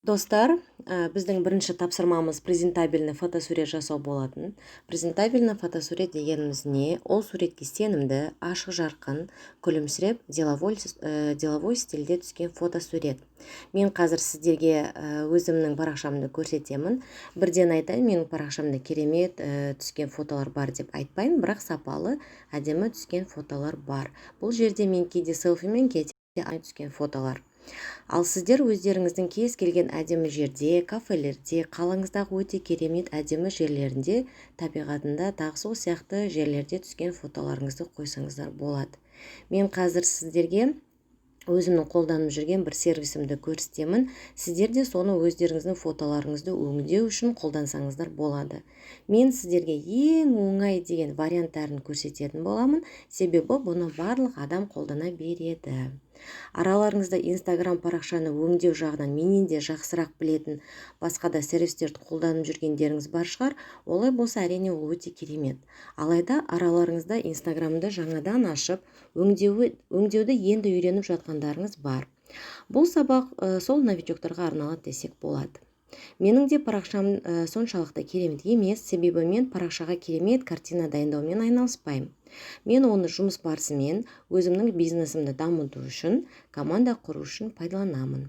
Достар, біздің бірінші тапсырмамыз презентабельный фотосурет жасау болатын. Презентабельный фотосурет дегеніміз не? Ол суретке сенімді, ашық жарқын, күлімсіреп, деловой стильде түскен фотосурет. Мен қазір сіздерге өзімнің парақшамды көрсетемін. Бірден айтайын, менің парақшамда керемет түскен фотолар бар деп айтпаймын, бірақ сапалы, әдемі түскен фотолар бар. Бұл жерде мен кейде селфимен, кейде түскен фотолар. Ал сіздер өздеріңіздің кез келген әдемі жерде, кафелерде, қалаңыздағы өте керемет әдемі жерлерінде, табиғатында, тағы сол сияқты жерлерде түскен фотоларыңызды қойсаңыздар болады. Мен қазір сіздерге өзімнің қолданып жүрген бір сервисімді көрсетемін. Сіздер де соны өздеріңіздің фотоларыңызды өңдеу үшін қолдансаңыздар болады. Мен сіздерге ең оңай деген варианттарын көрсететін боламын, себебі бұны барлық адам қолдана береді. Араларыңызда Instagram парақшаны өңдеу жағынан менен де жақсырақ білетін басқа да сервистерді қолданып жүргендеріңіз бар шығар. Олай болса, әрине ол өте керемет. Алайда араларыңызда Instagramды жаңадан ашып, өңдеуді енді үйреніп жатқандарыңыз бар. Бұл сабақ сол новичоктарға арналады десек болады. Менің де парақшам соншалықты керемет емес, себебі мен парақшаға керемет картина дайындаумен айналыспаймын. Мен оны жұмыс барысымен өзімнің бизнесімді дамыту үшін, команда құру үшін пайдаланамын.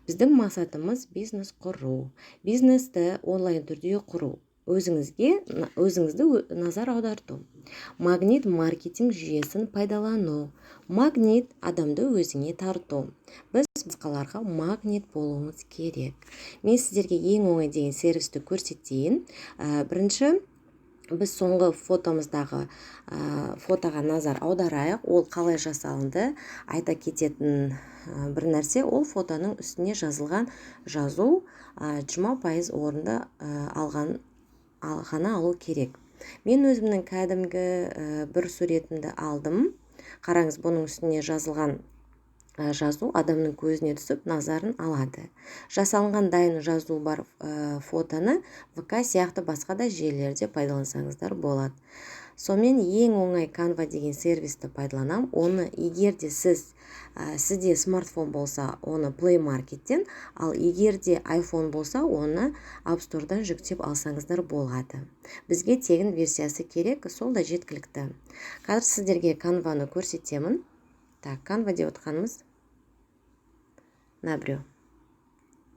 Біздің мақсатымыз бизнес құру, бизнесті онлайн түрде құру, өзіңізді назар аударту. Магнит маркетинг жүйесін пайдалану. Магнит адамды өзіңе тарту. Біз басқаларға магнит болуымыз керек. Мен сіздерге ең оңай деген сервисті көрсетейін. Бірінші, біз соңғы фотомыздағы фотоға назар аударайық. Ол қалай жасалынды? Айта кететін бір нәрсе, ол фотоның үстіне жазылған жазу 20% орынды ғана алу керек. Мен өзімнің кәдімгі бір суретімді алдым. Қараңыз, бұның үстіне жазылған жазу адамның көзіне түсіп, назарын алады. Жасалынған дайын жазу бар фотоны ВК сияқты басқа да желілерде пайдалансаңыздар болады. Сонымен ең оңай Canva деген сервисті пайдаланам. Оны егер де сізде смартфон болса, оны Play Market'тен, ал егер де iPhone болса, оны App Store'дан жүктеп алсаңыздар болады. Бізге тегін версиясы керек, сол да жеткілікті. Қазір сіздерге Canva-ны көрсетемін. Так, Canva деп отқанымыз набіреу.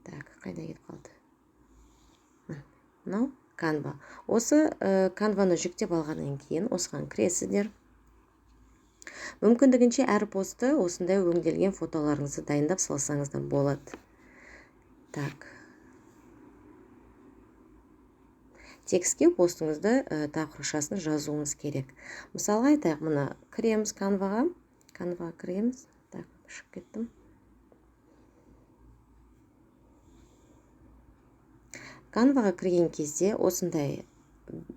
Так, қайда кетіп қалды? Мынау Canva. Осы Canva-ны жүктеп алғаннан кейін осыған кіресіздер. Мүмкіндігінше әр постты осындай өңделген фотоларыңызды дайындап салсаңыздар болады. Так. Текстке постыңызды тақыршасын жазуыңыз керек. Мысалға айтайық, мұна кіреміз Canva-ға. Canva кіреміз. Так, шығып кеттім. Canva-ға кірген кезде осындай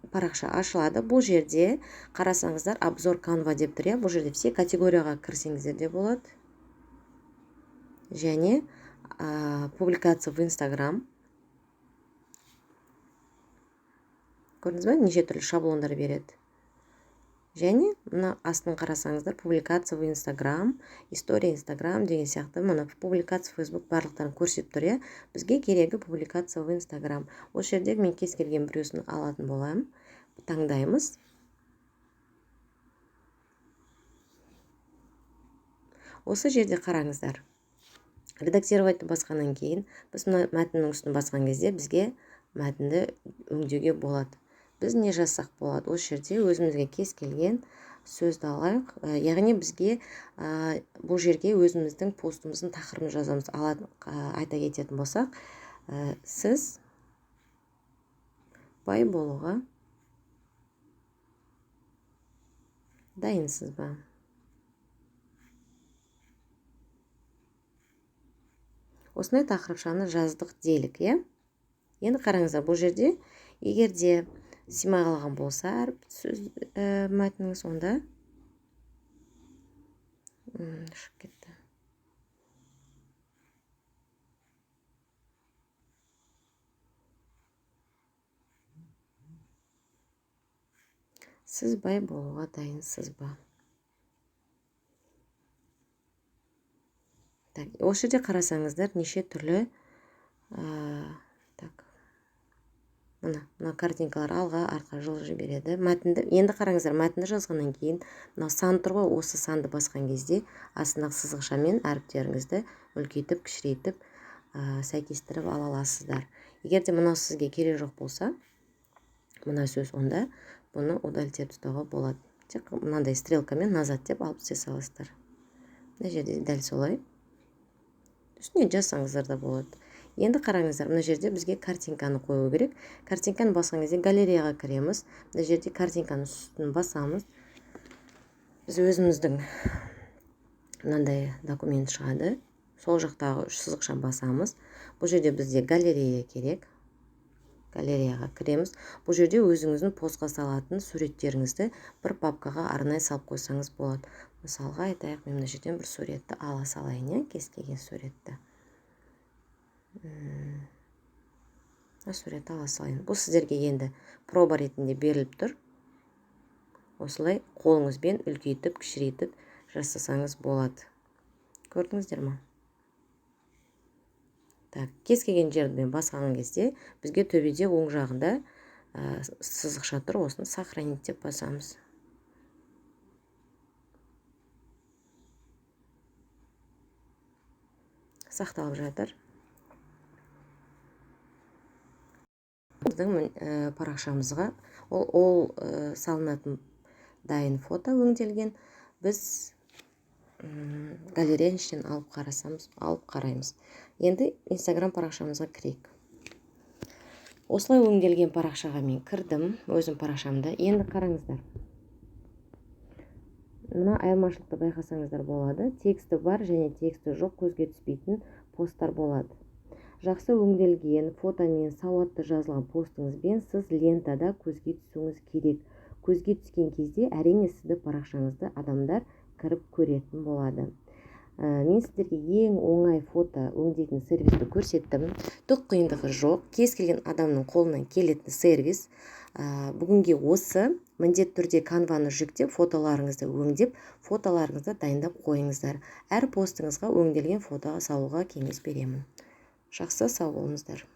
парақша ашылады. Бұл жерде қарасаңыздар, обзор Canva деп тұр. Бұл жерде все категорияға кірсеңіздер де болады. Және публикация в Instagram. Көрдіңіз бе, неше түрлі шаблондар береді. Және мұны астын қарасаңыздар, публикация в Instagram, история Instagram деген сияқты, мұны публикация Facebook барлықтарын көрсетіп тұр. Бізге керегі публикация в Instagram. Осы жерде мен кез келген біреусін алатын боламын. Таңдаймыз. Осы жерде қараңыздар. Редактировать басқаннан кейін, біз мәтіннің үстін басқан кезде бізге мәтінді өңдеуге болады. Біз не жазсақ болады? Осы жерде өзімізге кез келген сөзді алайық. Яғни бізге бұл жерге өзіміздің постымыздың тақырыбын жазамыз. Айта кететін болсақ, сіз бай болуға дайынсыз ба? Осындай тақырыпшаны жаздық делік, Енді қараңыздар, бұл жерде егер де симай қалған болса, сөз мәтініңіз онда шығып кетті. Сіз бай болуға дайынсыз ба? Осы жерде қарасаңыздар, неше түрлі Так, мына картинкалар алға артқа жылжи береді. Мәтінді енді қараңыздар, мәтінді жазғаннан кейін мына сан тұр ғой, осы санды басқан кезде астындағы сызықшамен әріптеріңізді үлкейтіп кішірейтіп сәйкестіріп ала аласыздар. Егер де мынау сізге керек жоқ болса, мына сөз, онда бұны удалить етіп тастауға болады. Тек мынандай стрелкамен назад деп алып істей саласыздар. Мына жерде дәл солай үстіне жазсаңыздар да болады. Енді қараңыздар, мына жерде бізге картинканы қою керек. Картинканы басқан кезде галереяға кіреміз. Мына жерде картинканы үстін басамыз. Біз өзіміздің мынандай документ шығады. Сол жақтағы сызықша басамыз. Бұл жерде бізде галерея керек. Галереяға кіреміз. Бұл жерде өзіңіздің постқа салатын суреттеріңізді бір папкаға арнай салып қойсаңыз болады. Мысалға айтайық, мен мына жерден бір суретті ала салайын, кез келген суретті. Суретті ала салайын. Бұл сіздерге енді проба ретінде беріліп тұр. Осылай қолыңызбен үлкейтіп, кішірейтіп жасасаңыз болады. Көрдіңіздер ме? Так, кез келген жерден басқан кезде бізге төбеде оң жағында сызықша тұр, осыны сохранить деп басамыз. Сақталып жатыр. Біздің парақшамызға ол салынатын дайын фото өңделген. Біз галереяның ішінен алып қараймыз. Енді Instagram парақшамызға кірейік. Осылай өңделген парақшаға мен кірдім, өзім парақшамда. Енді қараңыздар. Мына айырмашылықты байқасаңыздар болады. Тексті бар және тексті жоқ көзге түспейтін посттар болады. Жақсы өңделген фотомен сауатты жазылған постыңызбен сіз лентада көзге түсуіңіз керек. Көзге түскен кезде әрине сізді парақшаңызды адамдар кіріп көретін болады. Мен сіздерге ең оңай фото өңдейтін сервисті көрсеттім. Түк қиындығы жоқ. Кез келген адамның қолынан келетін сервис. Бүгінге осы міндетті түрде канваны жүктеп, фотоларыңызды өңдеп, фотоларыңызды дайындап қойыңыздар. Әр постыңызға өңделген фотоға салуға кеңес беремін. Жақсы, сау болыңыздар.